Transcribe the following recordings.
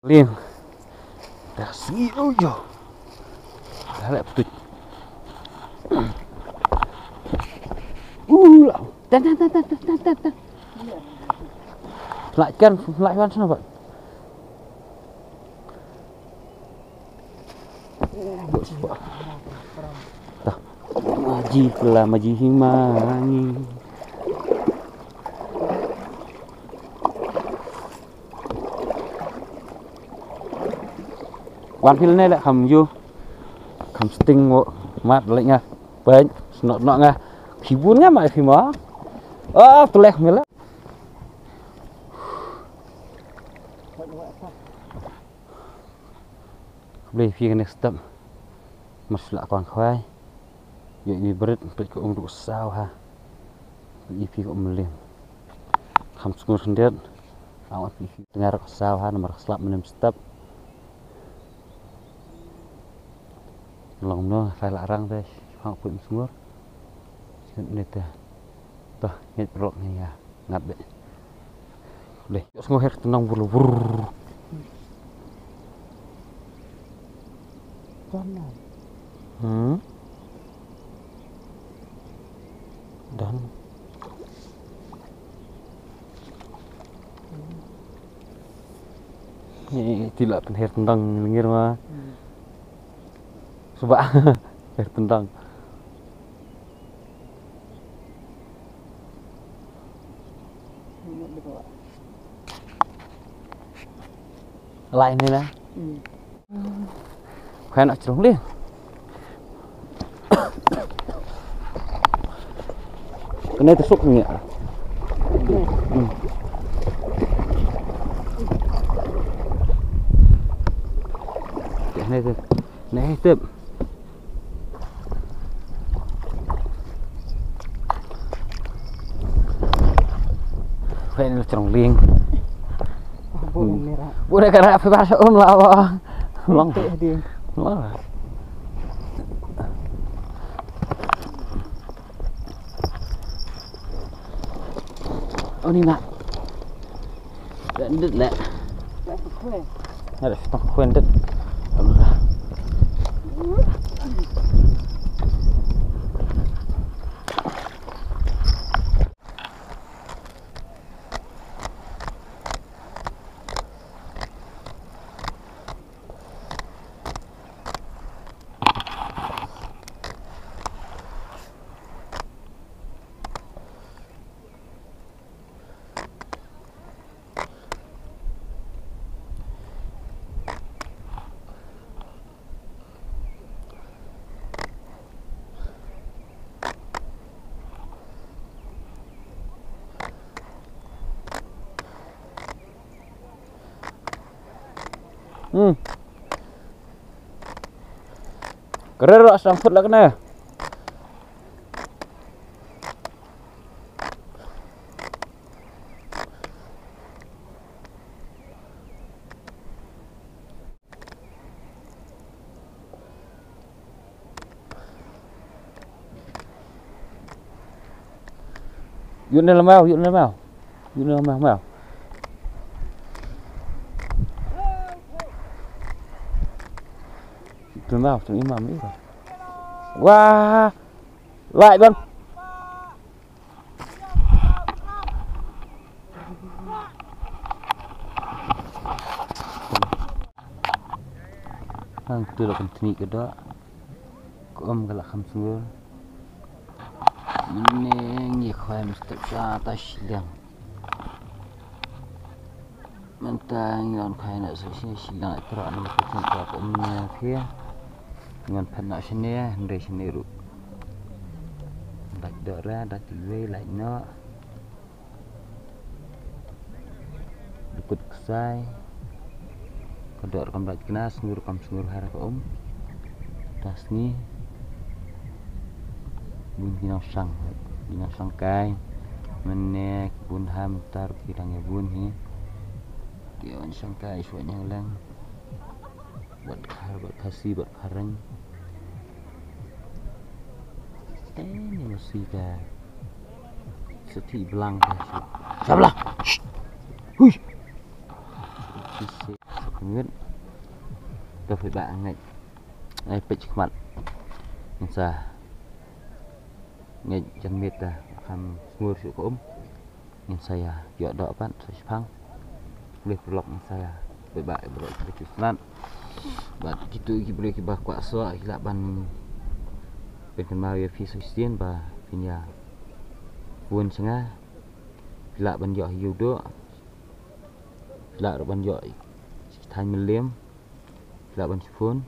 Liêng đã xí ôi dồi đã lại tụt lậu tan lại cân lại văn sao vậy maji lah maji himani quan phim này lại hầm vô hầm sting mát lại nha bên nọ nọ nha khi buồn nha mày khi mà tôi lẹ mình lắm beli phía next step masuk kon khoai vậy berit beri ke untuk sao ha beli phía liềng hầm sungguh sendiri awak dengar sao ha nomor selap menem step lòng nó phải larang deh họ pun sungguh ini teh toh ini perlu nih ya ngat deh boleh sungguh her tenang bulu dan ini tidak her tendang ngir mah coba her tendang lại này nè khoan ở trống liền cái này tôi xúc nhẹ cái này này tiếp khoan ở trống liền boleh karena apa bahasa lah long dia oh ni nak dan dit lah ada stok kuen dit keren rak sangkut lah kena yuk ni lemau Tuần vào chúng im mắm đi rồi. Wow, lại vâng. Itu lah penting kedua. Kom galak kham sungur. Ini ngi khoai mesti atas silang. Mentang ngon khoai nak sini silang teruk ni macam apa punya dia. Ngon pan nak sini dari sini ru. Dak dora dak tiwe lại nó. Dukut kesai. Kedor kam dak kena sungur har ka tas ni bun binang sang kai menek bun ham tar pirang bun ni dia sang kai suanya lang buat kasih buat karang ini masih ka seti belang ka sablah hui nguyện tôi phải bạn ngay pitch mặt nên sa ngay chân miệt ta ham mua sự ốm nên saya dọa đỏ bạn saya phăng lihat vlog saya baik bro kecuali bat gitu boleh kita kuasa hilap ban pengen mau ya visualisasian ba punya buôn sengah hilap ban yo yudo hilap ban yo thành milliam hilap ban phun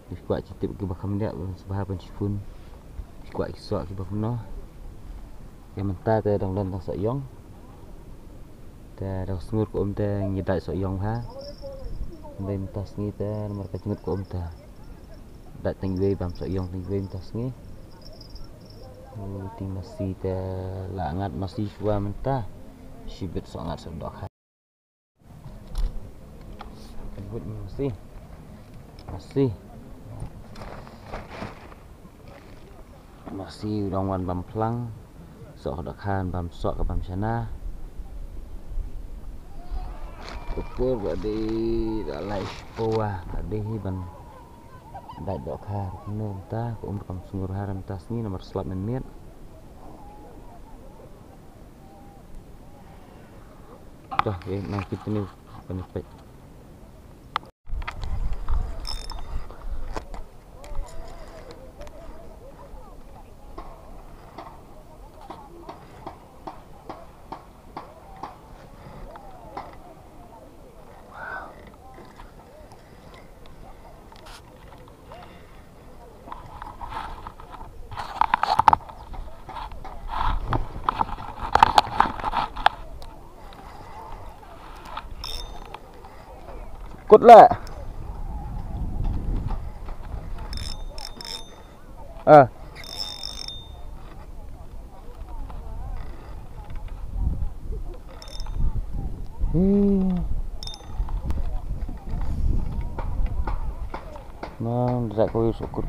di kuat citip ke bakam dia sebab ban phun kuat kisah ke bakam no yang mentah te dong dan tak yong te dong smooth của te như đại sợi yong ha bên tas ni te nomor kecil của te đại tình về bám sợi yong tình về tas ni ting masih te langat masih suam mentah sibit sangat sedok ha buat masih rongwan bam plang sok dakhan bam sok ke bam sana ukur badi dalai poa tadi ban dai dokha no ta ko kam sungur haram tas ni nomor slap menit dah nah kita ni penipet cút lại mang ra coi sokut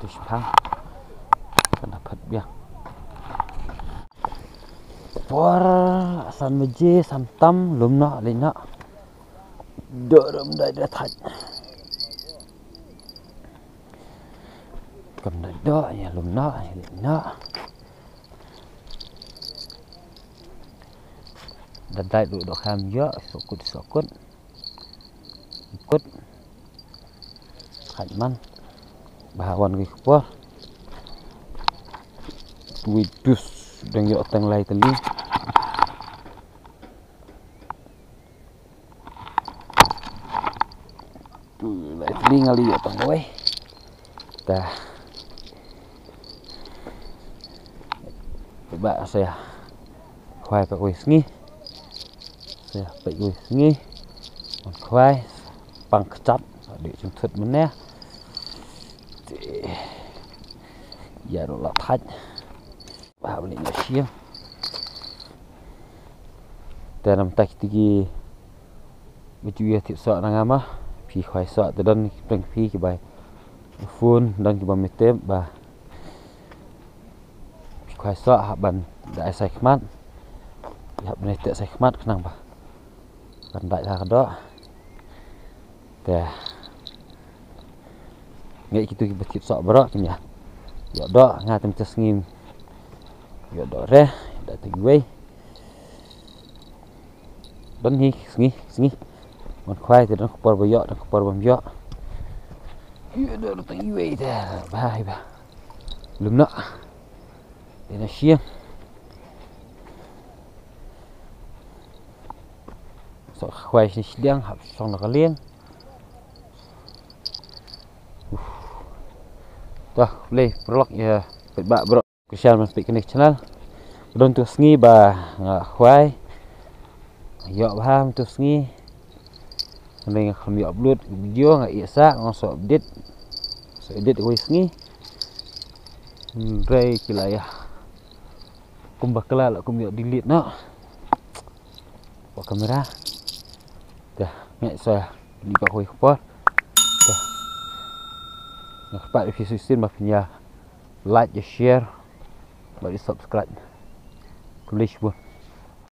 itu sepang dapat biang por san meje san tam lum na le na đỡ đại đã thành cầm đại đó nhà lum na dan đại đủ độ ham dỡ sokut ikut man bahawan ke kuah widus dan yo tang lai teli tu lai teli ngali yo tang oi dah coba saya khoai pak wis ngi saya pak wis ngi khoai pang kecap để chúng thật mình nè giờ đó là thạch vào lên là xiêmแต่นำตักที่วิจุยติดสอดนางามะพี่ควายสอดแต่ดันเป็นพี่กี่ใบฟูนดันกี่ใบไม่เต็มบ่าพี่ควายสอดหับบันได้ใส่ขมัดหับในเตะใส่ขมัดขนาดบ่าบันได้ทางดอกแต่เงี้ยkita tiba tiba sok berak punya ya dok ngatem tesngim ya dok re dak tingwe dan hi sngi mon khoai thì nó por bo yo nó por bom yo ya dok tingwe ta bai ba lum na để nó xiêm sok khoai si liang hab song na liang dah boleh vlog ya bak bro kesian mas picnic channel don tu sngi ba khoai yo paham tu sngi nên không yo upload video ngai isa ngosok update so edit gue sngi rei kila ya kum bakala la kum yo delete no bawa kamera dah ngai saya Di pak koi kepar. Nah, pak di video mà punya like, share, và subscribe. Tulis buat.